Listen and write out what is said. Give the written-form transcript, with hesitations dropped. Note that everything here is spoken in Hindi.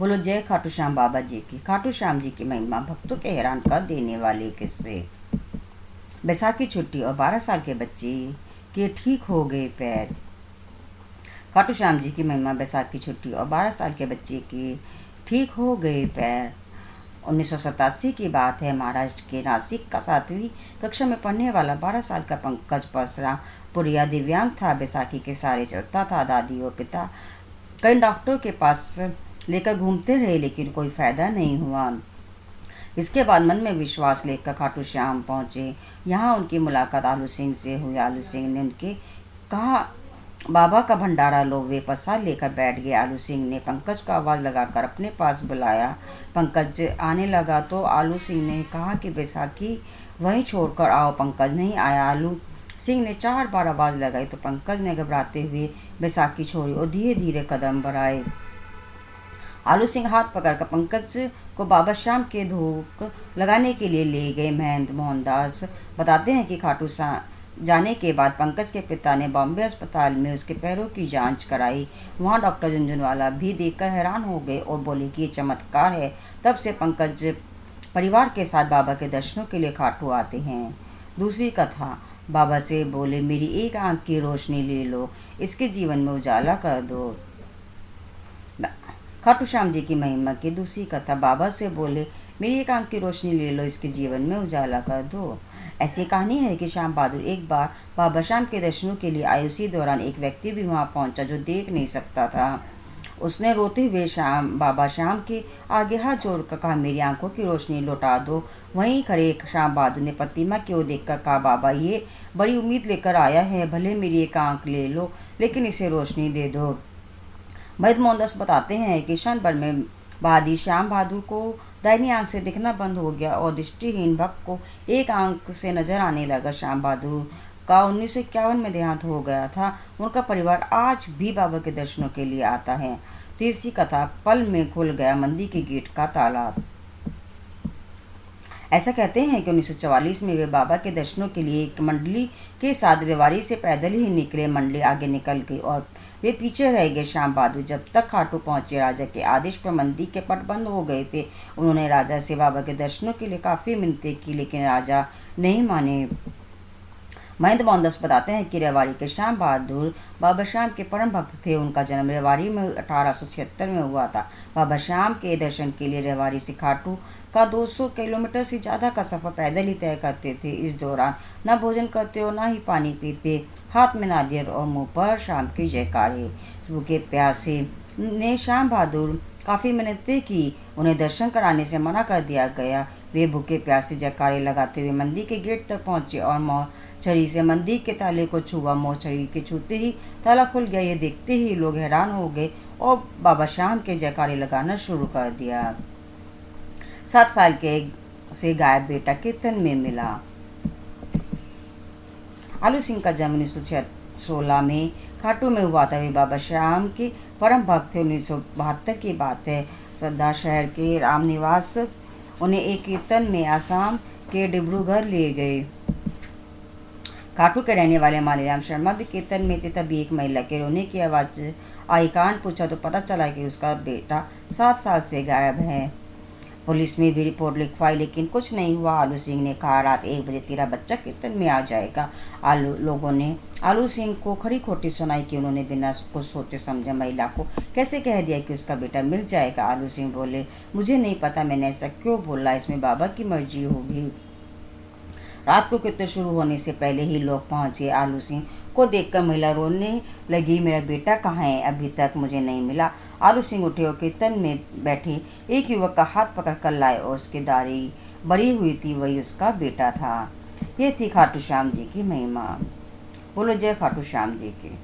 बोलो जय खाटू श्याम बाबा जी की। खाटू श्याम जी की महिमा भक्तों के हैरान कर देने वाले किस्से। बैसाखी छुट्टी और 12 साल के बच्चे के ठीक हो गए पैर। खाटू श्याम जी की महिमा बैसाखी छुट्टी और 12 साल के बच्चे के ठीक हो गए पैर। 1987 की बात है। महाराष्ट्र के नासिक का 7वीं कक्षा में पढ़ने वाला 12 साल का पंकज परसरामपुरिया दिव्यांग था। बैसाखी के सारे चलता था। दादी और पिता कई डॉक्टरों के पास लेकर घूमते रहे, लेकिन कोई फायदा नहीं हुआ। इसके बाद मन में विश्वास लेकर खाटू श्याम पहुंचे। यहाँ उनकी मुलाकात आलू सिंह से हुई। आलू सिंह ने उनके कहा, बाबा का भंडारा लो। वे प्रसाद लेकर बैठ गए। आलू सिंह ने पंकज को आवाज़ लगाकर अपने पास बुलाया। पंकज आने लगा तो आलू सिंह ने कहा कि बैसाखी वहीं छोड़कर आओ। पंकज नहीं आया। आलू सिंह ने 4 बार आवाज़ लगाई तो पंकज ने घबराते हुए बैसाखी छोड़ी और धीरे धीरे कदम बढ़ाए। आलू सिंह हाथ पकड़कर पंकज को बाबा श्याम के धूप लगाने के लिए ले गए। महेंद्र मोहनदास बताते हैं कि खाटू जाने के बाद पंकज के पिता ने बॉम्बे अस्पताल में उसके पैरों की जांच कराई। वहां डॉक्टर झुनझुनवाला भी देखकर हैरान हो गए और बोले कि ये चमत्कार है। तब से पंकज परिवार के साथ बाबा के दर्शनों के लिए खाटू आते हैं। दूसरी कथा। बाबा से बोले, मेरी एक आंख की रोशनी ले लो, इसके जीवन में उजाला कर दो। खाटू श्याम जी की महिमा की दूसरी कथा। बाबा से बोले, मेरी एक आंख की रोशनी ले लो, इसके जीवन में उजाला कर दो। ऐसी कहानी है कि श्याम बहादुर एक बार बाबा श्याम के दर्शनों के लिए आए। उसी दौरान एक व्यक्ति भी वहां पहुंचा जो देख नहीं सकता था। उसने रोते हुए बाबा श्याम के आगे हाथ जोड़कर कहा, मेरी आंखों की रोशनी लौटा दो। वहीं खड़े श्याम बहादुर ने प्रतिमा की ओर देखकर कहा, बाबा ये बड़ी उम्मीद लेकर आया है, भले मेरी एक आंख ले लो, लेकिन इसे रोशनी दे दो। महेंद्र मोहनदास बताते हैं कि क्षण भर में बाद ही श्याम बहादुर को दाहिनी आंख से दिखना बंद हो गया और दृष्टिहीन भक्त को एक आंख से नजर आने लगा। श्याम बहादुर का 1951 में देहांत हो गया था। उनका परिवार आज भी बाबा के दर्शनों के लिए आता है। तीसरी कथा। पल में खुल गया मंदिर के गेट का ताला। ऐसा कहते हैं कि 1944 में वे बाबा के दर्शनों के लिए एक मंडली के साथ रेवाड़ी से पैदल ही निकले। मंडली आगे निकल गई और वे पीछे रह गए। श्याम बहादुर जब तक खाटू पहुंचे, राजा के आदेश पर मंदिर के पट बंद हो गए थे। उन्होंने राजा से बाबा के दर्शनों के लिए काफ़ी मिन्नतें की, लेकिन राजा नहीं माने। महेंद्र मोहनदास बताते हैं कि रेवाड़ी के श्याम बहादुर बाबा श्याम के परम भक्त थे। उनका जन्म रेवाड़ी में 1876 में हुआ था। बाबा श्याम के दर्शन के लिए रेवाड़ी से खाटू का 200 किलोमीटर से ज़्यादा का सफ़र पैदल ही तय करते थे। इस दौरान न भोजन करते और न ही पानी पीते। हाथ में नारियल और मुंह पर शाम की जयकारे। भूखे प्यासे ने श्याम बहादुर काफ़ी मिन्नतें की, उन्हें दर्शन कराने से मना कर दिया गया। वे भूखे प्यासे जयकारे लगाते हुए मंदिर के गेट तक पहुंचे और मोहछड़ी से मंदिर के ताले को छुआ। मोहछड़ी के छूते ही ताला खुल गया। ये देखते ही लोग हैरान हो गए और बाबा श्याम के जयकारे लगाना शुरू कर दिया। 7 साल के से गायब बेटा कीर्तन में मिला। आलू सिंह का जन्म 1916 में खाटू में हुआ था। वे बाबा श्याम के परम भक्त थे। 1972 की बात है। सद्दा शहर के रामनिवास उन्हें एक कीर्तन में आसाम के डिब्रूगढ़ ले गए। खाटू के रहने वाले मालीराम शर्मा भी कीर्तन में थे। तभी एक महिला के रोने की आवाज़ आई। कान पूछा तो पता चला कि उसका बेटा 7 साल से गायब है। पुलिस में भी रिपोर्ट लिखवाई, लेकिन कुछ नहीं हुआ। आलू सिंह ने कहा, रात 1 बजे तेरा बच्चा कीर्तन में आ जाएगा। लोगों ने आलू सिंह को खरी खोटी सुनाई कि उन्होंने बिना कुछ सोचे समझे महिला को कैसे कह दिया कि उसका बेटा मिल जाएगा। आलू सिंह बोले, मुझे नहीं पता मैंने ऐसा क्यों बोला, इसमें बाबा की मर्जी होगी। रात को कीर्तन शुरू होने से पहले ही लोग पहुंचे। आलू सिंह को देखकर महिला रोने लगी, मेरा बेटा कहाँ है, अभी तक मुझे नहीं मिला। आलू सिंह उठे और कीर्तन में बैठे एक युवक का हाथ पकड़कर लाए और उसकी दाढ़ी बड़ी हुई थी, वही उसका बेटा था। ये थी खाटू श्याम जी की महिमा। बोलो जय खाटू श्याम जी की।